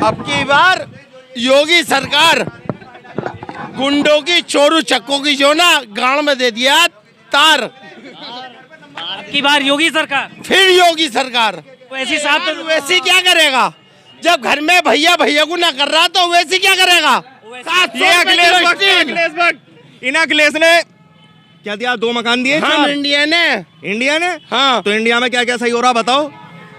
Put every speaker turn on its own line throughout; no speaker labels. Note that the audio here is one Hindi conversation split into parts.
अब की बार योगी सरकार गुंडों की, चोरू चक्कों की जो ना गांड में दे दिया तार।
अब की बार योगी सरकार,
फिर योगी सरकार।
वैसी साहब तो
वैसी क्या करेगा जब घर में भैया भैया को ना कर रहा, तो वैसी क्या करेगा?
ये अखिलेश ने क्या दिया? 2 मकान दिए।
हाँ, इंडिया ने। हाँ,
तो इंडिया में क्या क्या सही हो रहा बताओ?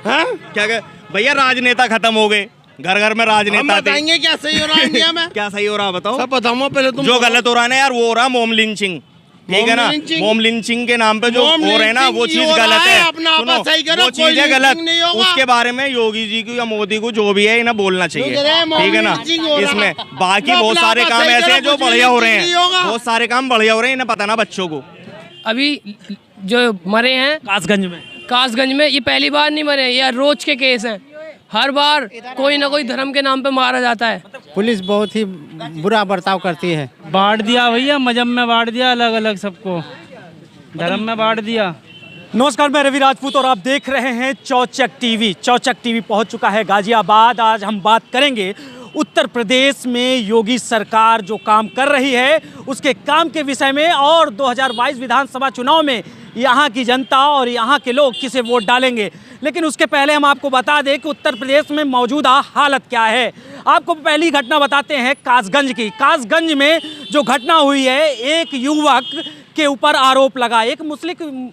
हाँ,
क्या क्या भैया, राजनेता खत्म हो गए, घर घर में
हम
राजनेता थे।
बताएंगे क्या सही हो रहा है इंडिया में।
क्या सही हो रहा बताओ?
सब बताऊंगा पहले तुम।
जो गलत हो रहा है ना यार, वो हो रहा मोम लिंचिंग, ठीक है ना? मोम लिंचिंग के नाम पे जो हो रहे हैं ना, वो चीज गलत है।
अपना आपस सही करो,
वो चीज है गलत। उसके बारे में योगी जी को या मोदी को जो भी है इन्हें बोलना चाहिए, ठीक है ना? इसमें बाकी बहुत सारे काम ऐसे हैं जो बढ़िया हो रहे हैं, बहुत सारे काम बढ़िया हो रहे हैं, इन्हें पता ना बच्चों को।
अभी जो मरे हैं कासगंज में ये पहली बार नहीं मरे, ये रोज के केस हैं। हर बार कोई ना कोई धर्म के नाम पे मारा जाता है।
पुलिस बहुत ही बुरा बर्ताव करती है।
बांट दिया भैया, मजहब में बांट दिया, अलग अलग सबको धर्म में बांट दिया।
नमस्कार, मैं रवि राजपूत और आप देख रहे हैं चौचक टीवी। चौचक टीवी पहुंच चुका है गाजियाबाद। आज हम बात करेंगे उत्तर प्रदेश में योगी सरकार जो काम कर रही है उसके काम के विषय में, और 2022 विधानसभा चुनाव में यहाँ की जनता और यहाँ के लोग किसे वोट डालेंगे। लेकिन उसके पहले हम आपको बता दें कि उत्तर प्रदेश में मौजूदा हालत क्या है। आपको पहली घटना बताते हैं कासगंज की। कासगंज में जो घटना हुई है, एक युवक के ऊपर आरोप लगा, एक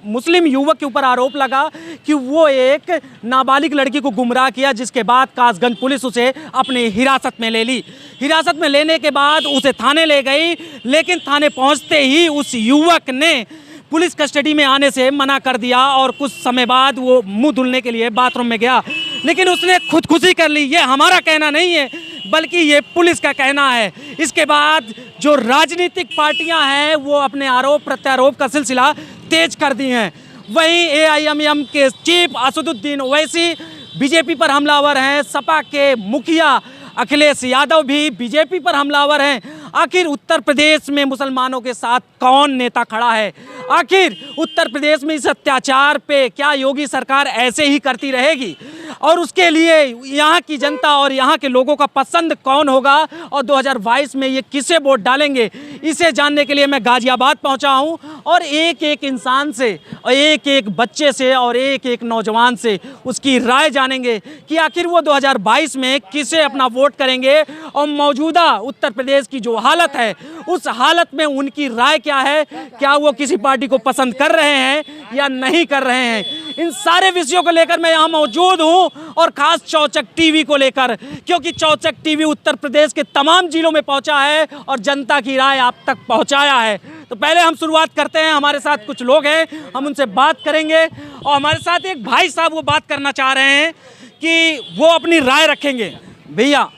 मुस्लिम युवक के ऊपर आरोप लगा कि वो एक नाबालिग लड़की को गुमराह किया, जिसके बाद कासगंज पुलिस उसे अपनी हिरासत में ले ली। हिरासत में लेने के बाद उसे थाने ले गई, लेकिन थाने पहुंचते ही उस युवक ने पुलिस कस्टडी में आने से मना कर दिया और कुछ समय बाद वो मुंह धुलने के लिए बाथरूम में गया, लेकिन उसने खुदकुशी कर ली। ये हमारा कहना नहीं है, बल्कि ये पुलिस का कहना है। इसके बाद जो राजनीतिक पार्टियां हैं वो अपने आरोप प्रत्यारोप का सिलसिला तेज कर दी हैं। वहीं AIMM के चीफ असदुद्दीन ओवैसी बीजेपी पर हमलावर हैं, सपा के मुखिया अखिलेश यादव भी बीजेपी पर हमलावर हैं। आखिर उत्तर प्रदेश में मुसलमानों के साथ कौन नेता खड़ा है? आखिर उत्तर प्रदेश में इस अत्याचार पे क्या योगी सरकार ऐसे ही करती रहेगी? और उसके लिए यहाँ की जनता और यहाँ के लोगों का पसंद कौन होगा, और 2022 में ये किसे वोट डालेंगे, इसे जानने के लिए मैं गाजियाबाद पहुँचा हूँ और एक एक इंसान से और एक एक बच्चे से और एक एक नौजवान से उसकी राय जानेंगे कि आखिर वो 2022 में किसे अपना वोट करेंगे, और मौजूदा उत्तर प्रदेश की जो हालत है उस हालत में उनकी राय क्या है, क्या वो किसी पार्टी को पसंद कर रहे हैं या नहीं कर रहे हैं। इन सारे विषयों को लेकर मैं यहाँ मौजूद हूँ, और खास चौचक टीवी को लेकर, क्योंकि चौचक टीवी उत्तर प्रदेश के तमाम जिलों में पहुँचा है और जनता की राय आप तक पहुँचाया है। तो पहले हम शुरुआत करते हैं। हमारे साथ कुछ लोग हैं, हम उनसे बात करेंगे, और हमारे साथ एक भाई साहब वो बात करना चाह रहे हैं कि वो अपनी राय रखेंगे। भैया,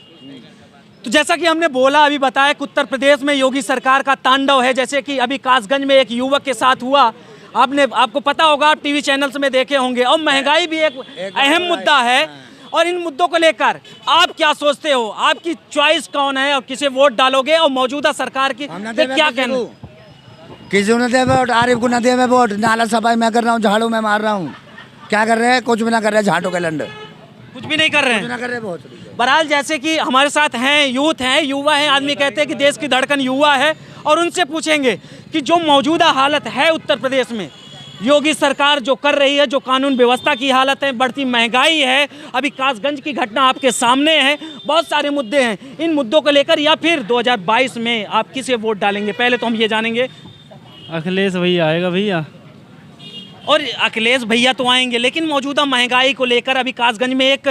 तो जैसा कि हमने बोला, अभी बताया कि उत्तर प्रदेश में योगी सरकार का तांडव है। जैसे कि अभी कासगंज में एक युवक के साथ हुआ, आपको पता होगा, आप टीवी चैनल्स में देखे होंगे, और महंगाई भी एक अहम मुद्दा है। और इन मुद्दों को लेकर आप क्या सोचते हो? आपकी चॉइस कौन है और किसे वोट डालोगे, और मौजूदा सरकार की क्या कहना?
किसी को न दे वोट, आरिफ को न दे वोट। नाला सफाई मैं कर रहा हूँ, झाड़ू मैं मार रहा हूँ। क्या कर रहे हैं? कुछ भी ना कर रहे हैं, झाड़ू के लंड
कुछ भी नहीं कर रहे हैं,
ना कर रहे बहुत।
बहरहाल जैसे कि हमारे साथ हैं, यूथ हैं, युवा हैं। आदमी कहते हैं कि देश की धड़कन युवा है, और उनसे पूछेंगे कि जो मौजूदा हालत है उत्तर प्रदेश में, योगी सरकार जो कर रही है, जो कानून व्यवस्था की हालत है, बढ़ती महंगाई है, अभी कासगंज की घटना आपके सामने है, बहुत सारे मुद्दे हैं। इन मुद्दों को लेकर या फिर 2022 में आप किसे वोट डालेंगे? पहले तो हम ये जानेंगे।
अखिलेश भैया आएगा भैया।
और अखिलेश भैया तो आएंगे, लेकिन मौजूदा महंगाई को लेकर अभी कासगंज में एक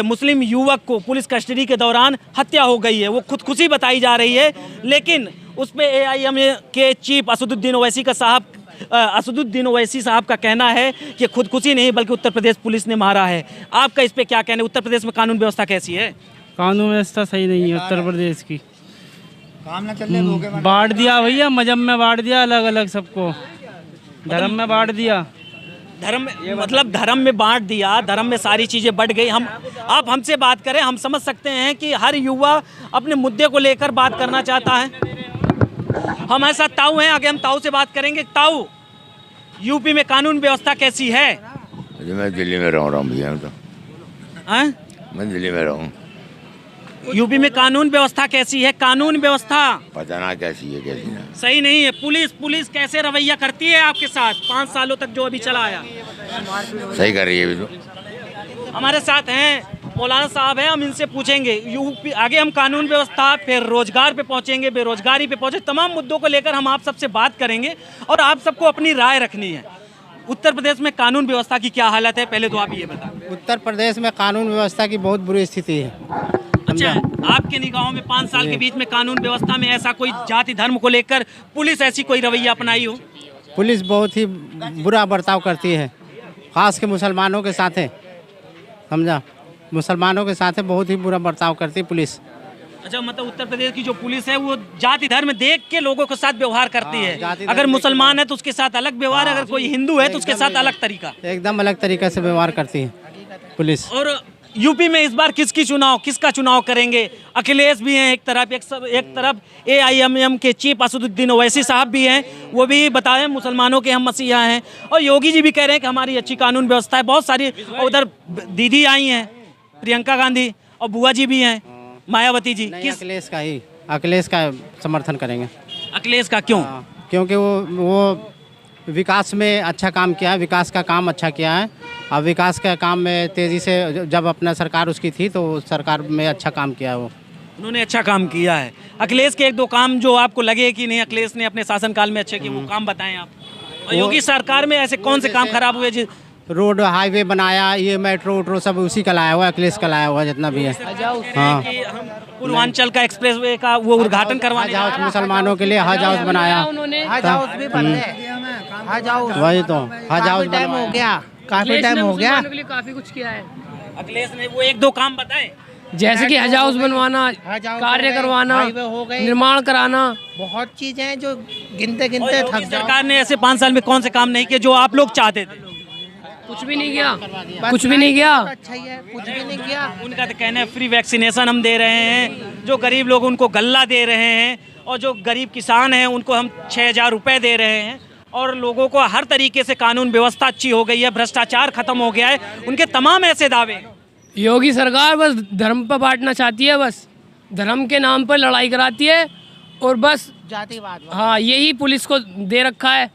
मुस्लिम युवक को पुलिस कस्टडी के दौरान हत्या हो गई है। वो खुदकुशी बताई जा रही है, लेकिन उस पर AIMM के चीफ असदुद्दीन ओवैसी साहब का कहना है कि खुदकुशी नहीं बल्कि उत्तर प्रदेश पुलिस ने मारा है। आपका इस पर क्या कहना है? उत्तर प्रदेश में कानून व्यवस्था कैसी है?
कानून व्यवस्था सही नहीं है उत्तर प्रदेश की।
काम ना चलने
बांट दिया भैया, मजहब में बांट दिया, अलग अलग सबको धर्म में बांट दिया।
धर्म मतलब धर्म में बांट दिया, धर्म में सारी चीज़ें बढ़ गई। आप हमसे बात करें, हम समझ सकते हैं कि हर युवा अपने मुद्दे को लेकर बात करना चाहता है। हमारे साथ ताऊ हैं, आगे हम ताऊ से बात करेंगे। ताऊ, यूपी में कानून व्यवस्था कैसी है?
मैं दिल्ली में रह रहा हूँ भैया। तो मैं दिल्ली में रहूँ।
यूपी में कानून व्यवस्था कैसी है? कानून व्यवस्था
पता ना कैसी है कैसी ना।
सही नहीं है। पुलिस कैसे रवैया करती है आपके साथ 5 सालों तक जो अभी चला आया?
सही कर रही है अभी तो।
हमारे साथ हैं मौलाना साहब हैं, हम इनसे पूछेंगे। यूपी आगे हम कानून व्यवस्था, फिर रोजगार पे पहुंचेंगे, बेरोजगारी पे पहुंचे, तमाम मुद्दों को लेकर हम आप सबसे बात करेंगे और आप सबको अपनी राय रखनी है। उत्तर प्रदेश में कानून व्यवस्था की क्या हालत है, पहले तो आप ये बताएं।
उत्तर प्रदेश में कानून व्यवस्था की बहुत बुरी स्थिति है।
अच्छा, आपके निगाहों में 5 साल के बीच में कानून व्यवस्था में ऐसा कोई जाति धर्म को लेकर पुलिस ऐसी कोई रवैया अपनाई हो?
पुलिस बहुत ही बुरा बर्ताव करती है, खास के मुसलमानों के साथ है, समझा। मुसलमानों के साथ बहुत ही बुरा बर्ताव करती है पुलिस।
अच्छा, मतलब उत्तर प्रदेश की जो पुलिस है वो जाति धर्म देख के लोगों के साथ व्यवहार करती है। अगर मुसलमान है तो उसके साथ अलग व्यवहार, अगर कोई हिंदू है तो उसके साथ अलग तरीका,
एकदम अलग तरीके से व्यवहार करती है पुलिस।
और यूपी में इस बार किसका चुनाव करेंगे? अखिलेश भी हैं एक तरफ AIMM के चीफ असदुद्दीन ओवैसी साहब भी हैं, वो भी बताएं मुसलमानों के हम मसीहा हैं, और योगी जी भी कह रहे हैं कि हमारी अच्छी कानून व्यवस्था है। बहुत सारी उधर दीदी आई हैं, प्रियंका गांधी, और बुआ जी भी हैं, मायावती जी। किस
अखिलेश का समर्थन करेंगे।
अखिलेश का क्यों?
क्योंकि वो विकास में अच्छा काम किया है, विकास का काम अच्छा किया है। अब विकास का काम में तेज़ी से, जब अपना सरकार उसकी थी तो सरकार में अच्छा काम किया है वो।
उन्होंने अच्छा काम किया है। अखिलेश के 1-2 काम जो आपको लगे कि नहीं अखिलेश ने अपने शासनकाल में अच्छे किए, वो काम बताएं आप। और योगी सरकार में ऐसे कौन से काम खराब हुए? जी,
रोड हाईवे बनाया, ये मेट्रो सब उसी का लाया हुआ, अखिलेश का लाया हुआ जितना भी है। हाँ,
पूर्वांचल का एक्सप्रेसवे का वो उद्घाटन करवाने,
हज हाउस मुसलमानों के लिए हज हाउस बनाया उन्होंने। हज हाउस भी बन रहे, वही तो हज हाउस टाइम हो गया, काफी टाइम हो गया,
काफी कुछ किया है
अखिलेश ने। वो 1-2 काम बताएं,
जैसे कि हज हाउस बनवाना, कार्य करवाना, निर्माण कराना,
बहुत चीजें हैं जो गिनते
योगी सरकार ने ऐसे 5 साल में कौन से काम नहीं किए जो आप लोग चाहते थे?
कुछ भी नहीं किया, कुछ भी नहीं किया,
अच्छा ही है, कुछ भी नहीं किया।
उनका तो कहना है फ्री वैक्सीनेशन हम दे रहे हैं, जो गरीब लोग उनको गल्ला दे रहे हैं, और जो गरीब किसान हैं उनको हम 6,000 रुपये दे रहे हैं, और लोगों को हर तरीके से कानून व्यवस्था अच्छी हो गई है, भ्रष्टाचार खत्म हो गया है। उनके तमाम ऐसे दावे।
योगी सरकार बस धर्म पर बांटना चाहती है, बस धर्म के नाम पर लड़ाई कराती है, और बस
जातिवाद,
हाँ, यही पुलिस को दे रखा है।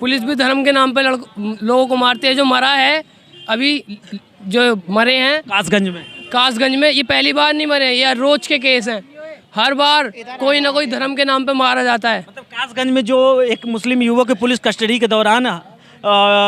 पुलिस भी धर्म के नाम पर लोगों को मारती है। जो मरा है अभी, जो मरे हैं कासगंज में, ये पहली बार नहीं मरे, ये रोज के केस हैं। हर बार कोई ना कोई धर्म के नाम पे मारा जाता है।
मतलब कासगंज में जो एक मुस्लिम युवक की पुलिस कस्टडी के दौरान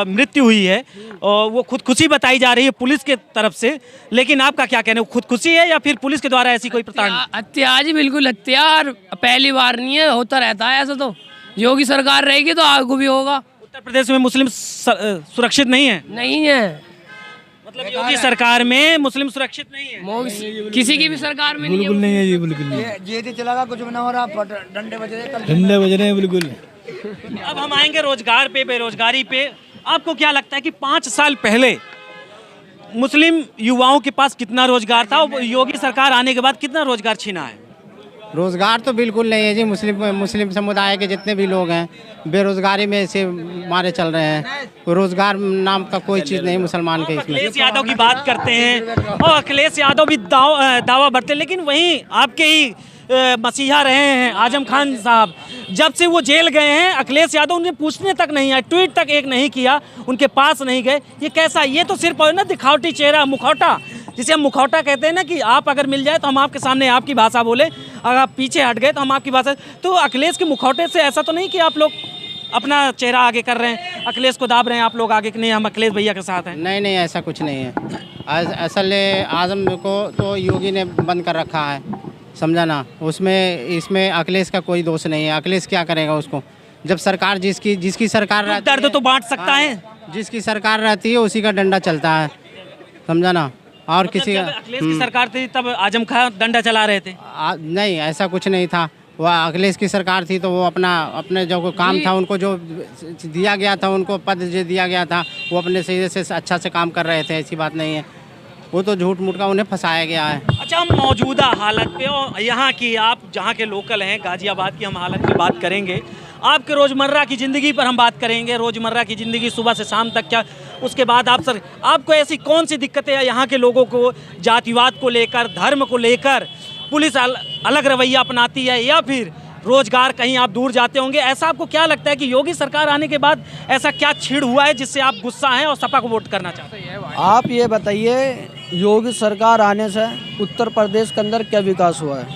मृत्यु हुई है, वो खुदकुशी बताई जा रही है पुलिस के तरफ से, लेकिन आपका क्या कहना है, खुदकुशी है या फिर पुलिस के द्वारा ऐसी कोई प्रताड़ना?
हत्या जी, बिल्कुल हत्या, और पहली बार नहीं है, होता रहता है ऐसा। तो योगी सरकार रहेगी तो आगे भी होगा।
उत्तर प्रदेश में मुस्लिम सुरक्षित नहीं है?
नहीं है,
मतलब योगी सरकार में मुस्लिम सुरक्षित नहीं है?
किसी की भी सरकार में
बिल्कुल नहीं है जी, बिल्कुल
ये चला कुछ भी ना हो रहा, डंडे बज
रहे हैं बिल्कुल।
अब हम आएंगे रोजगार पे, बेरोजगारी पे। आपको क्या लगता है कि 5 साल पहले मुस्लिम युवाओं के पास कितना रोजगार था, और योगी सरकार आने के बाद कितना रोजगार छीना है?
रोजगार तो बिल्कुल नहीं है जी। मुस्लिम समुदाय के जितने भी लोग हैं बेरोजगारी में से मारे चल रहे हैं। रोजगार नाम का कोई चीज़ नहीं मुसलमान के इसमें।
अखिलेश यादव की बात करते हैं, और अखिलेश यादव भी दावा बढ़ते हैं, लेकिन वहीं आपके ही मसीहा रहे हैं आजम खान साहब, जब से वो जेल गए हैं अखिलेश यादव उन्हें पूछने तक नहीं आए, ट्वीट तक एक नहीं किया, उनके पास नहीं गए। ये कैसा? ये तो सिर्फ ना दिखावटी चेहरा, मुखौटा, जिसे हम मुखौटा कहते हैं ना, कि आप अगर मिल जाए तो हम आपके सामने आपकी भाषा बोले, अगर आप पीछे हट गए तो हम आपकी भाषा। तो अखिलेश के मुखौटे से ऐसा तो नहीं कि आप लोग अपना चेहरा आगे कर रहे हैं, अखिलेश को दाब रहे हैं आप लोग आगे कि नहीं हम अखिलेश भैया के साथ हैं?
नहीं, ऐसा कुछ नहीं है। असल आजम को तो योगी ने बंद कर रखा है, समझा ना। इसमें अखिलेश का कोई दोष नहीं है। अखिलेश क्या करेगा उसको, जब सरकार जिसकी सरकार रहती है,
दर्द तो बांट सकता है,
जिसकी सरकार रहती है उसी का डंडा चलता है, समझा ना। और
मतलब
किसी का
अखिलेश की सरकार थी तब आजम खान डंडा चला रहे थे?
नहीं, ऐसा कुछ नहीं था। वह अखिलेश की सरकार थी तो वो अपने जो काम था, उनको जो दिया गया था, उनको पद जो दिया गया था, वो अपने सही से अच्छा से काम कर रहे थे। ऐसी बात नहीं है, वो तो झूठ मूठ का उन्हें फंसाया गया है।
अच्छा, हम मौजूदा हालत पे और यहाँ की, आप जहाँ के लोकल हैं गाजियाबाद की, हम हालत की बात करेंगे। आपके रोज़मर्रा की ज़िंदगी पर हम बात करेंगे, रोज़मर्रा की ज़िंदगी सुबह से शाम तक क्या, उसके बाद आपको ऐसी कौन सी दिक्कतें हैं यहाँ के लोगों को, जातिवाद को लेकर, धर्म को लेकर,
पुलिस अलग रवैया अपनाती है, या फिर रोजगार कहीं आप दूर जाते होंगे? ऐसा आपको क्या लगता है कि योगी सरकार आने के बाद ऐसा क्या छीड़ हुआ है जिससे आप गुस्सा हैं और सपा को वोट करना चाहते हैं?
आप ये बताइए, योगी सरकार आने से उत्तर प्रदेश के अंदर क्या विकास हुआ है?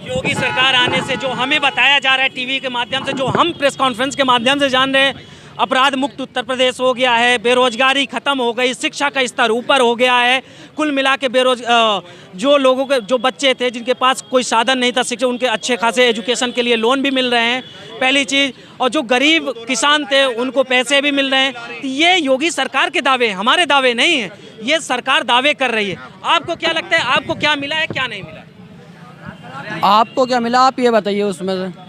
योगी सरकार आने से जो हमें बताया जा रहा है टीवी के माध्यम से, जो हम प्रेस कॉन्फ्रेंस के माध्यम से जान रहे हैं, अपराध मुक्त उत्तर प्रदेश हो गया है, बेरोजगारी खत्म हो गई, शिक्षा का स्तर ऊपर हो गया है। कुल मिला के जो लोगों के जो बच्चे थे जिनके पास कोई साधन नहीं था शिक्षा, उनके अच्छे खासे एजुकेशन के लिए लोन भी मिल रहे हैं, पहली चीज़। और जो गरीब किसान थे उनको पैसे भी मिल रहे हैं। तो ये योगी सरकार के दावे हैं, हमारे दावे नहीं हैं। ये सरकार दावे कर रही है। आपको क्या लगता है, आपको क्या मिला है, क्या नहीं मिला?
आपको क्या मिला, आप ये बताइए उसमें से।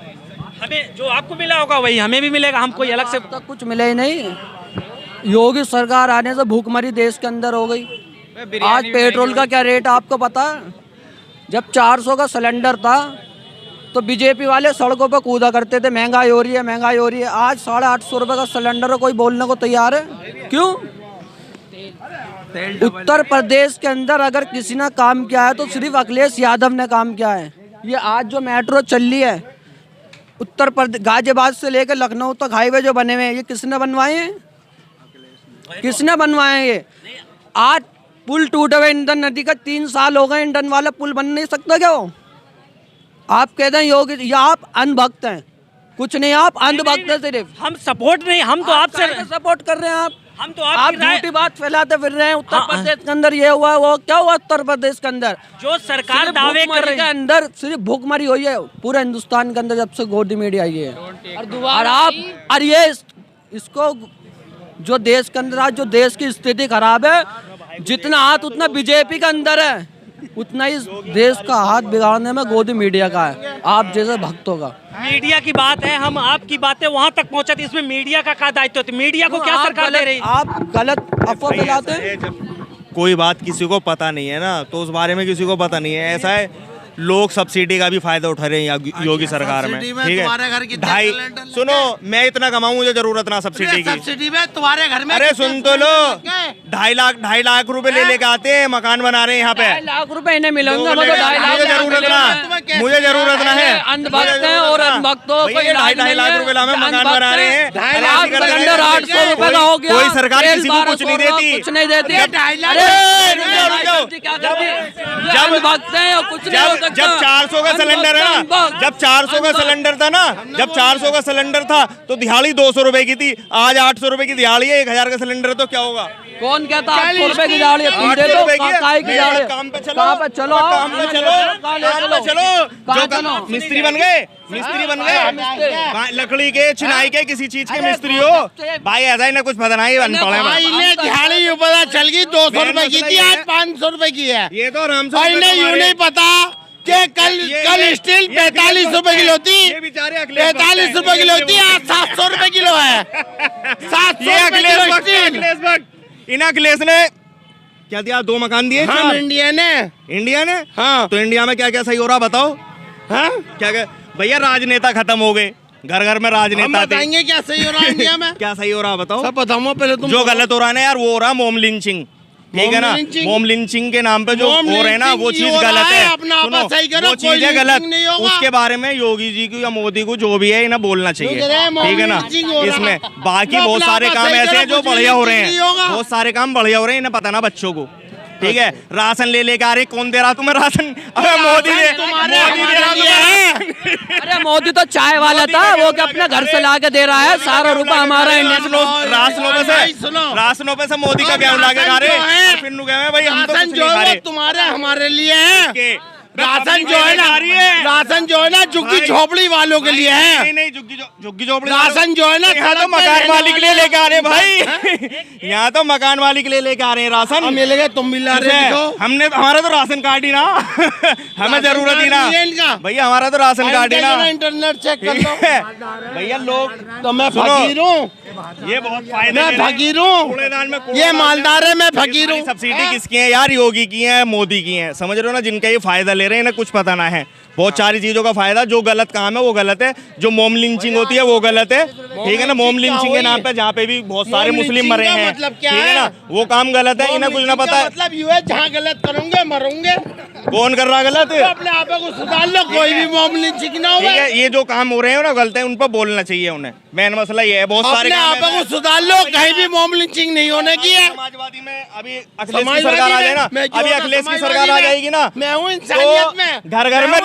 हमें जो आपको मिला होगा वही हमें भी मिलेगा, हम कोई अलग से
तक कुछ मिला ही नहीं। योगी सरकार आने से भूखमरी देश के अंदर हो गई। आज पेट्रोल का क्या रेट आपको पता है? जब 400 का सिलेंडर था तो बीजेपी वाले सड़कों पर कूदा करते थे, महंगाई हो रही है, महंगाई हो रही है। आज 850 रुपये का सिलेंडर है, कोई बोलने को तैयार है? क्यों? उत्तर प्रदेश के अंदर अगर किसी ने काम किया है तो सिर्फ अखिलेश यादव ने काम किया है। ये आज जो मेट्रो चल रही है उत्तर प्रदेश, गाजियाबाद से लेकर लखनऊ तक हाईवे जो बने हुए हैं, ये किसने बनवाए हैं? किसने बनवाए हैं ये? आज पुल टूटे हुए इंडन नदी का 3 साल हो गए, इंडन वाला पुल बन नहीं सकता क्या वो? आप कहते हैं योगी, या आप अंधभक्त हैं? कुछ नहीं, आप अंधभक्त हैं सिर्फ।
हम सपोर्ट नहीं, हम तो आपसे
सपोर्ट कर रहे हैं।
हम तो
आप झूठी बात फैलाते फिर रहे हैं। उत्तर प्रदेश के अंदर ये हुआ, वो क्या हुआ? उत्तर प्रदेश के अंदर
जो सरकार दावे कर रही है,
अंदर सिर्फ भूखमरी हुई है पूरे हिंदुस्तान के अंदर जब से गोदी मीडिया आई है। और आप और ये इसको जो देश के अंदर आज जो देश की स्थिति खराब है, जितना हाथ उतना बीजेपी का अंदर है, उतना ही देश का हाथ बिगाड़ने में गोदी मीडिया का है, आप जैसे भक्तों का।
मीडिया की बात है, हम आपकी बातें वहां तक पहुंचाते, इसमें मीडिया का क्या दायित्व है? मीडिया को क्या सरकार दे रही?
आप गलत अफवाह फैलाते हैं।
कोई बात किसी को पता नहीं है ना, तो उस बारे में किसी को पता नहीं है। ऐसा है, लोग सब्सिडी का भी फायदा उठा रहे हैं योगी सरकार में, ठीक है। 2.5 सुनो, मैं इतना कमाऊं, मुझे जरूरत ना सब्सिडी की।
सब्सिडी में तुम्हारे घर में,
अरे सुन तो लो, 2.5 लाख रुपए ले लेके आते हैं, मकान बना रहे हैं यहाँ पे।
2.5 लाख रुपए इन्हें मिलेंगे,
मुझे जरूरत ना है।
अंधभक्त हैं और अंधभक्तों को
2.5 लाख रुपए में मकान बना रहे हैं।
800 रुपए का हो गया।
कोई सरकार किसी को कुछ नहीं देती,
कुछ नहीं देती।
जब 400 का सिलेंडर है ना, जब 400 का सिलेंडर था ना, जब 400 का सिलेंडर था तो दिहाड़ी 200 रुपए की थी। आज 800 रुपए की दिहाड़ी है, 1000 का सिलेंडर है तो क्या होगा?
कौन कहता 800 रुपए की दिहाड़ी? काम पे चलो,
काम पे चलो, जो मिस्त्री बन गए, लकड़ी के, चिनाई के, किसी चीज के मिस्त्री हो भाई, ऐसा ही ना कुछ पता नहीं बन पड़े
भाई। दिहाड़ी पता चल गई 200 रुपए की थी, आज 500 रुपए की है।
ये तो आराम से
यूँ नहीं पता कि कल स्टील 45 रुपए किलो थी, 45 रुपए किलो थी, आज 700 रुपए किलो है। 700
अखिलेश ने क्या दिया? 2 मकान दिए।
हाँ, इंडिया ने। हाँ,
तो इंडिया में क्या क्या सही हो रहा बताओ? हाँ, क्या क्या भैया, राजनेता खत्म हो गए, घर घर में राजनेता
बताएंगे क्या सही हो रहा है इंडिया में?
क्या सही हो रहा बताओ?
सब बताऊंगा पहले तुम।
जो गलत हो रहा है ना यार, वो हो रहा मोम लिंचिंग, ठीक है ना। मोम लिंचिंग के नाम पे जो हो रहे हैं ना, वो चीज गलत है।
सुनो,
वो चीज है गलत। उसके बारे में योगी जी को या मोदी को जो भी है इन्हें बोलना चाहिए, ठीक है ना। इसमें बाकी बहुत सारे काम ऐसे हैं जो बढ़िया हो रहे हैं, बहुत सारे काम बढ़िया हो रहे हैं, इन्हें पता ना बच्चों को, ठीक है। राशन ले लेके आ रहे, कौन दे रहा तुम्हें राशन? अरे मोदी दे रहा है।
अरे मोदी तो चाय वाला था, वो क्या अपने घर से ला के दे रहा है? सारा रुपया हमारा
राशनों पे से मोदी का गेहूं ला के खा रहे हैं। फिर भाई हम तो कुछ नहीं खा रहे।
तुम्हारे हमारे लिए है राशन, जो है ना झुग्गी झोपड़ी वालों के लिए है।
नहीं, झुग्गी झोपड़ी
राशन जो है ना,
यहाँ तो मकान मालिक ले लेके आ रहे भाई। यहाँ तो मकान मालिक ले लेके आ रहे हैं राशन।
हम मिलेंगे, तुम भी ला रहे हो।
हमने, हमारा तो राशन कार्ड ही ना, हमें जरूरत ही ना भैया, हमारा तो राशन कार्ड ही ना।
इंटरनेट चेक कर लो
भैया। लोग
तो मैं फकीर हूँ,
ये बहुत फायदे,
मैं फकीर हूँ, ये मालदार है, मैं फकीर हूँ।
सब्सिडी किसकी है यार? योगी की है, मोदी की है, समझ रहे हो ना। जिनका ये फायदा ले रहे हैं ना, कुछ पता ना है। बहुत सारी चीजों का फायदा, जो गलत काम है वो गलत है, जो मोम लिंचिंग होती है वो गलत है, ठीक है ना। मोम लिंचिंग के नाम पे जहाँ पे भी बहुत सारे मुस्लिम मरे हैं, ठीक है ना, वो काम गलत है, इन्हें कुछ ना पता है।
मतलब ये है, जहाँ गलत करोगे मरोगे।
कौन कर रहा गलत?
तो अपने आप को सुधार लो, कोई भी मॉब लिंचिंग ना हो।
ठीक है, ये जो काम हो रहे हैं ना गलत है, उन पर बोलना चाहिए उन्हें। मेन मसला ये है, बहुत सारे
अपने आप को सुधार लो, कहीं भी मॉब लिंचिंग नहीं होने की है।
समाजवादी में अभी अखिलेश की सरकार आ जाए ना, अभी अखिलेश की सरकार आ जाएगी ना,
मैं हूँ इंसानियत में,
घर घर में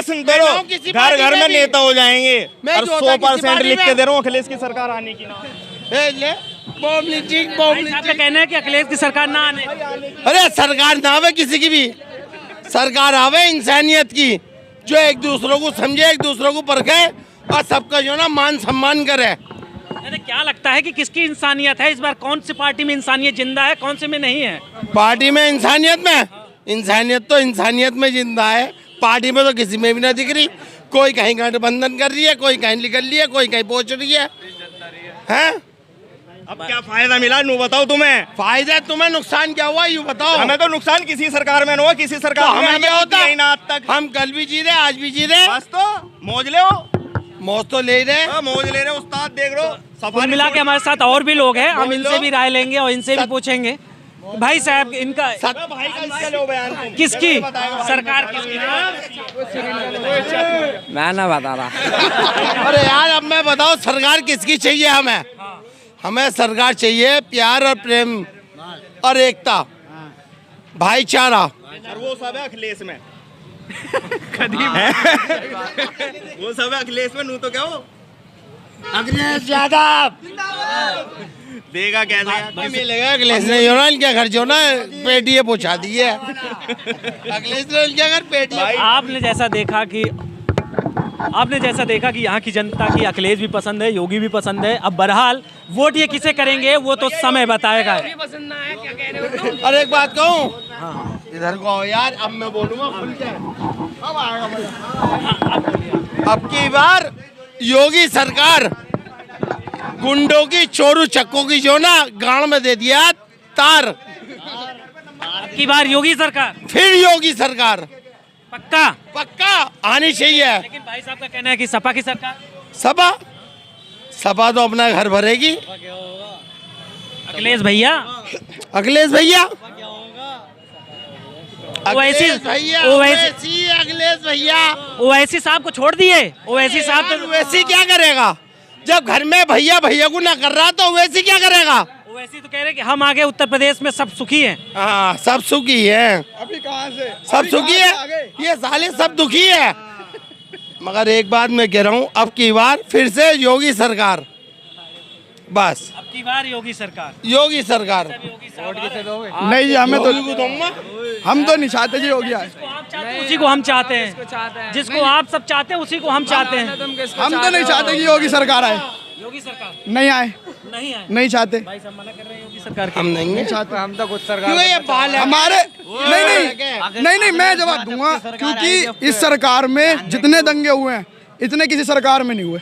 सुनते रहो, घर घर में नेता हो जाएंगे। और 100% लिख के दे रहा हूँ अखिलेश की सरकार आने की ना।
मॉब लिंचिंग,
आपका कहना है कि अखिलेश की सरकार ना आने।
अरे सरकार ना आवे किसी की भी, सरकार आवे इंसानियत की, जो एक दूसरों को समझे, एक दूसरों को परखे और सबका जो ना मान सम्मान करे।
अरे क्या लगता है कि किसकी इंसानियत है इस बार? कौन सी पार्टी में इंसानियत जिंदा है, कौन से में नहीं है?
पार्टी में इंसानियत में, इंसानियत तो इंसानियत में जिंदा है, पार्टी में तो किसी में भी ना दिख रही। कोई कहीं गठबंधन कर रही है, कोई कहीं निकल रही है, कोई कहीं पहुंच रही है। हैं?
अब क्या फायदा मिला नू बताओ तुम्हें?
फायदा तुम्हें, नुकसान क्या हुआ यूँ बताओ।
हमें तो नुकसान किसी सरकार में न हुआ, किसी सरकार में
हमें क्या होता है
ना आज तक।
हम कल भी जी रहे, आज भी जी रहे,
बस तो मौज ले हो,
मौज तो ले रहे,
मौज ले रहे उस्ताद। देख लो
कुल मिला के हमारे साथ और भी लोग हैं, हम इनसे भी राय लेंगे और इनसे भी पूछेंगे। भाई साहब इनका
भाई का इसका लो बयान तुम।
किसकी सरकार किसकी?
मैं ना बता रहा।
अरे यार अब मैं बताओ सरकार किसकी चाहिए? हमें हमें सरकार चाहिए प्यार और प्रेम और एकता, भाईचारा।
और वो सब है अखिलेश में। वो सब है अखिलेश में, नू तो क्या हो
अखिलेश यादव
देगा कैसे
मिलेगा? अखिलेश ने जो ना इनके घर जो ना पेटियां पहुंचा दी है। अखिलेश ने इनके घर पेटियां।
आपने जैसा देखा कि यहाँ की जनता की अखिलेश भी पसंद है, योगी भी पसंद है। अब बहरहाल वोट ये किसे करेंगे वो तो समय बताएगा।
अरे एक बात कहूँ, इधर को आओ यार, अब मैं बोलूँगा खुल के। अब आएगा अब की बार योगी सरकार गुंडों की, चोरू चक्कों की जो ना गांव में दे दिया तार।
अब की बार योगी सरकार,
फिर योगी सरकार
पक्का
पक्का आनी चाहिए।
लेकिन भाई साहब का कहना है कि सपा की सरकार,
सपा तो अपना घर भरेगी।
अखिलेश भैया,
अखिलेश भैया,
ओवैसी साहब को छोड़ दिए। ओवैसी साहब तो
ओवैसी क्या करेगा जब घर में भैया को ना कर रहा, तो ओवैसी क्या करेगा?
ओवैसी तो कह रहे कि हम आगे उत्तर प्रदेश में सब सुखी हैं।
हाँ सब सुखी है। अभी कहाँ से सब सुखी है? ये साले सब दुखी है। मगर एक बात मैं कह रहा हूँ, अब की बार फिर से योगी सरकार, बस
अब की बार योगी सरकार,
योगी सरकार।
नहीं जी, हमें तो हम तो नहीं चाहते जी योगी आए।
उसी को हम चाहते हैं, जिसको आप सब चाहते हैं उसी को हम चाहते हैं।
हम तो नहीं चाहते कि योगी सरकार आए।
योगी सरकार
नहीं आए, नहीं चाहते।
भाई सब मना कर रहे हैं योगी सरकार
हम नहीं
चाहते।
हम तो खुद सरकार
क्यों ये बाल है
हमारे नहीं, मैं जवाब दूंगा, क्योंकि इस सरकार में जितने दंगे हुए हैं इतने किसी सरकार में नहीं हुए।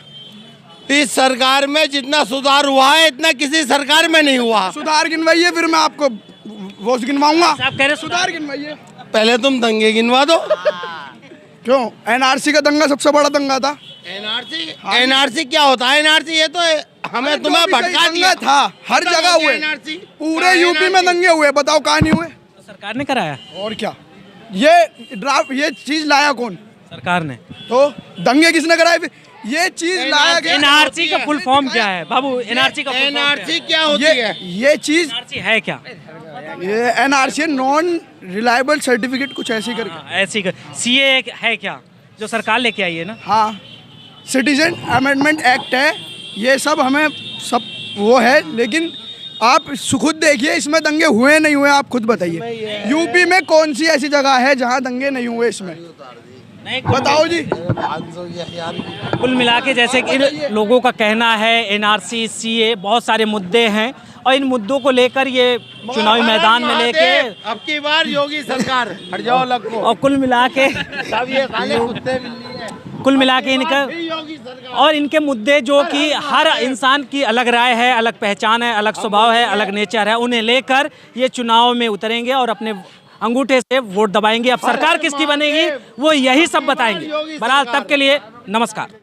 इस सरकार में जितना सुधार हुआ है इतना किसी सरकार में नहीं हुआ।
सुधार गिनवाइए, फिर मैं आपको वो गिनवाऊंगा।
आप कह रहे
सुधार गिनवाइए।
पहले तुम दंगे गिनवा दो।
क्यों? एनआरसी का दंगा सबसे बड़ा दंगा था।
एनआरसी क्या होता है? एनआरसी ये तो हमें तुम्हें भटका दिया
था। हर जगह हुए, पूरे यूपी में दंगे हुए, बताओ कहाँ नहीं हुए?
सरकार ने कराया।
और क्या, ये चीज लाया कौन?
सरकार ने।
तो दंगे किसने कराए? ये चीज लाया गया।
एनआरसी का फुल फॉर्म क्या है बाबू? एनआरसी का
एनआरसी क्या होती है?
ये चीज
एनआरसी है क्या?
ये एनआरसी नॉन रिलायबल सर्टिफिकेट, कुछ ऐसी करके।
ऐसी सीए है क्या जो सरकार लेके आई है ना?
हाँ, सिटीजन अमेंडमेंट एक्ट है, ये सब हमें सब वो है। लेकिन आप खुद देखिए इसमें दंगे हुए नहीं हुए, आप खुद बताइए। यूपी में कौन सी ऐसी जगह है जहाँ दंगे नहीं हुए? इसमें बताओ जी।
कुल मिला के जैसे कि इन लोगों का कहना है एनआरसी, सीए, बहुत सारे मुद्दे हैं और इन मुद्दों को लेकर ये चुनावी मैदान में लेके
अब की बार योगी सरकार हट जाओ लग को।
और कुल मिला के
सब ये साले कुत्ते बिल्ली हैं।
कुल मिला के इनका और इनके मुद्दे जो कि हर इंसान की अलग राय है, अलग पहचान है, अलग स्वभाव है, अलग नेचर है, उन्हें लेकर ये चुनाव में उतरेंगे और अपने अंगूठे से वोट दबाएंगे। अब सरकार किसकी बनेगी वो यही सब बताएंगे। बहरहाल तब के लिए नमस्कार।